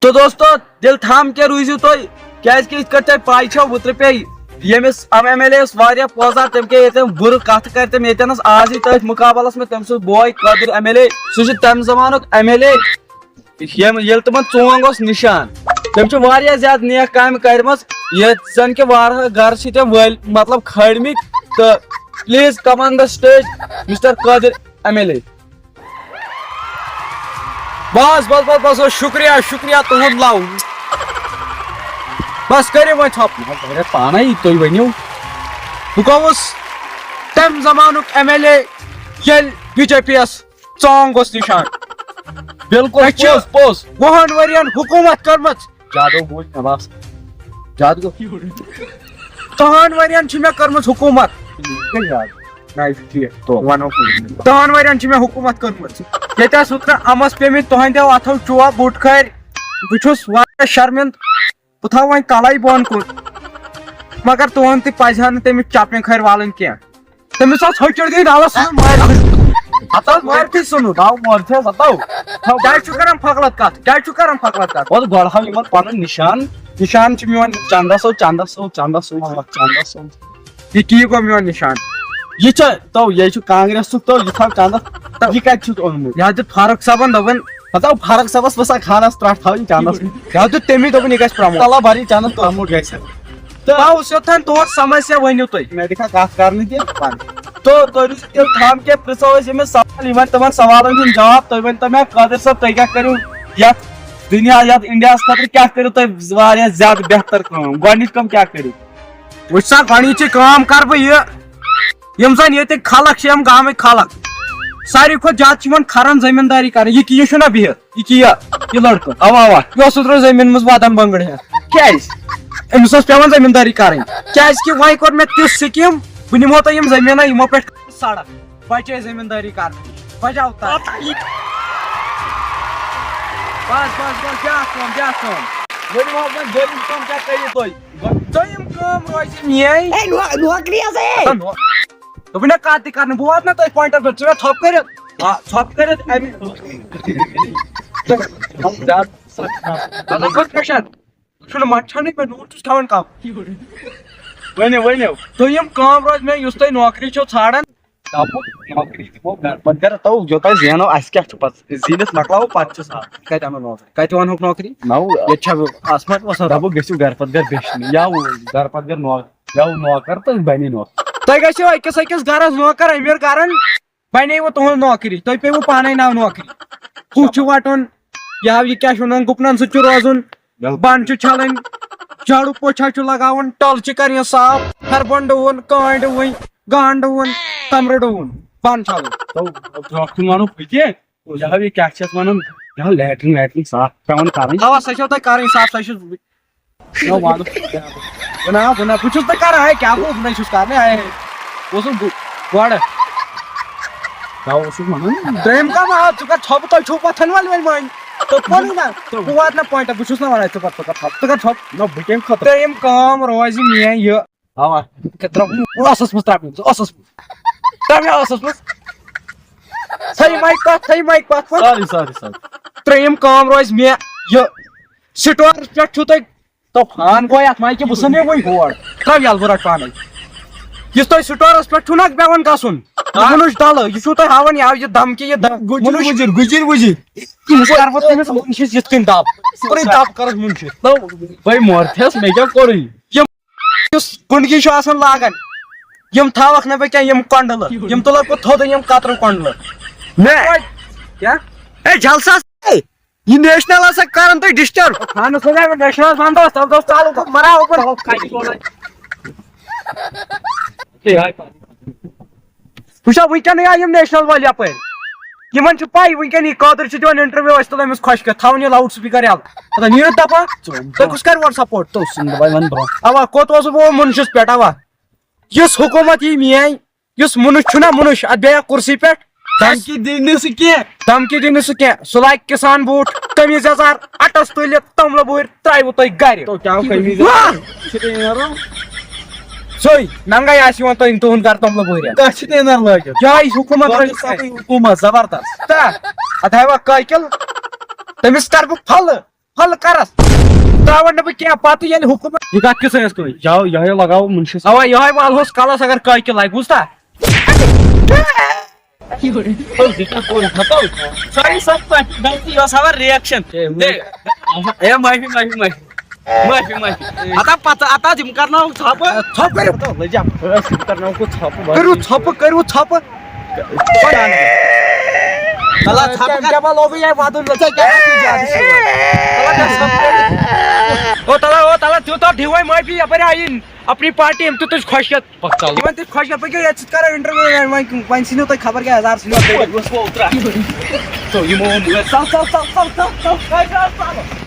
तो दोस्तों दिल थाम के रूजू तुम क्या पाई वुत्र पे यमिस MLA पोजार तम के बुर कत कर तम आज तथ मुकाबलस में तम बोय कादिर MLA सह तम जमान MLA ये तम चोंग निशान तम ज्यादा नेक काम कर्म ये जन के वार घर से वल मतलब खड़मित तो please come on the stage mister Kadir MLA। बस बस बस बस शुक्रिया शुक्रिया तुहद लाउ बस करो वो थप पाना तुम वनो बह गोस तम जमान MLA ये BJP चोंग निशान बिल्कुल पोस 10 वरियन हुकूमत कर्म ज्यादा बोल नवास ज्यादा 10 वरियन मे कर्म हुकूमत 10 वरियन हुकूमत कर्म ये अमस पेमित तुहदो अथो चुआ बुट खर बहुस शर्मिंद बह थो वो कल बोन कुन मगर तुहद तजा तमिस चपन खर वालन क्या तमिस हचड़ दी नालस मारती सुन क्या फकलत कत क्या फकलत कत गो पन निशान निशान मोन चंदा सो चंदा सो चंदा सो चंदा सो ये की गो मोन निशान ये तो ये कांग्रेस तो ये थो चंदा ये कत यह दित फारूक सबन दपन पता फारूक सबस बसा खानस त्राट थी चंदस यह दित तमी दपन यह प्रमोट तला भरी चंद प्रमोट गई तो तोर समस्या वनो तुम मे दिखा कत कर तो तुम थाम के पृछो सवाल तम सवाल जवाब तुम वन तो मैं कादिर साहब तुम क्या करो ये दुनिया इंडिया खतर क्या करो तुम ज्यादा बेहतर काम गोच कम क्या करो वसा गोच काम कर बम जन ये खलक गाम खलक सारी खुद ज्यादा खरन जमींदारी कर ये बिहत ये लड़का अवा अवा यह जमीन मज वादान बंगड़ क्या अमिस पेवान जमींदारी कर वह कोर मे ति स्कीम बह निमो तुम जमीन यमो पे सड़क बचे जमींदारी कर बचाओ बस बस बस क्या दोपन कत कर बह वात ना तुम पॉइंट पे थप कर मच्छा पे नोट खान कम वन तुम रोज मे तुम नौकरी छाड़न तो जो तुम जेनो क्या जीनित मकलो पे कत वन नौकरी आसमान दप गो घर पे घर बेचने या घर पे घर नौकर तो बने नौकर तुम गो अकिस अकिस गरस नौकर अमीर कर बने वो तुम नौकरी तुम पे पान नाव नौकरी कु वटन या क्या गुपन सह रोजन बन छलन झाड़ू पोछा लगावन टल कर साफ खरबन डुवन कांड डुवन गांड डुवन कमर डुवन बन छल तो वन ये क्या वन लैट्रिन वैट्रिन साफ पे कर सो तुम कर साफ बना बहुत कर क्या कर गड़ ड्रेम का छप तो छुप पथन वाल वन तो पड़ी ना तो बात ना पॉइंट बहुत ना वन तुम कम रोज मे ये सही माइक त्रेम कम रोज मे ये स्टोर पे तो फान गो अत माइक बह सन वो होर तब यल बह रट पान इस तुम स्टोरस पे पेवान गसन मुनुष दल यह हावन ये धमकी ये गुजर गुजर गुजर दब दब कर भाई मोरथस मे क्या कोर कुंडगी लागान यम थवक ना क्या कंडल यम तुल पे थोद कतर कंडल क्या जलसा ये नेशनल कर तुम डिस्टर्ब खान नेशनल बंद तब चालू मरा वुचा वनकन आय नेशनल वाल यप पाई वनकन कादर दिन इंटरव्यू तुल खुश कर थवन लाउड स्पीकर यल पता नीर दफा तुम कुछ कर वन सपोर्ट तो अवा कोत बह मुनशिस पे अवा इस हुकूमत यी मे इस मुनुष मुनुष अत बे कुर्सी पे धमकी दिन सह lag किसान बूट कमीज यजार अटस तुल तमल बुर त्रो तुम गर सोई नंगाई आवन तुम तुहद गर तमल बुर क्या हुकूमत जबरदस्त अत हवा काकिल तमिस कर बह फल حل کرس تراون نہ بہ کینٛہہ پتہٕ ییٚلہِ حکم یہ کتھ کس ٲس کوئی جاو یہے لگاو منشس اوا یہے والہوس کلس اگر کاکہِ لگہِ بوٗزتھا ساری سب غلطی ٲس ہاوان ریئیکشن اے معافی معافی معافی معافی معافی اتا پتہ اتا یِم کرناو ژھۄپہٕ ژھۄپہٕ کٔرِو لٔجا یِم کرناو ژھۄپہٕ کٔرِو ژھۄپہٕ کٔرِو ژھۄپہٕ اللہ ژھۄپہٕ کر لوگو یہ وادن لچا کیا او تلا تیوتاہ ڈھیوے معافی یپٲرۍ آیِن اپنی پارٹی یِم تہِ تُج خۄشکٮ۪تھ یِمن تہِ خۄشکٮ۪تھ پٔکِو ییٚتہِ سۭتۍ کرو انٹرویو وۄنۍ ژھٕنِو تُہۍ خبر کیٛاہ ہزار ژھٕنِو یِمو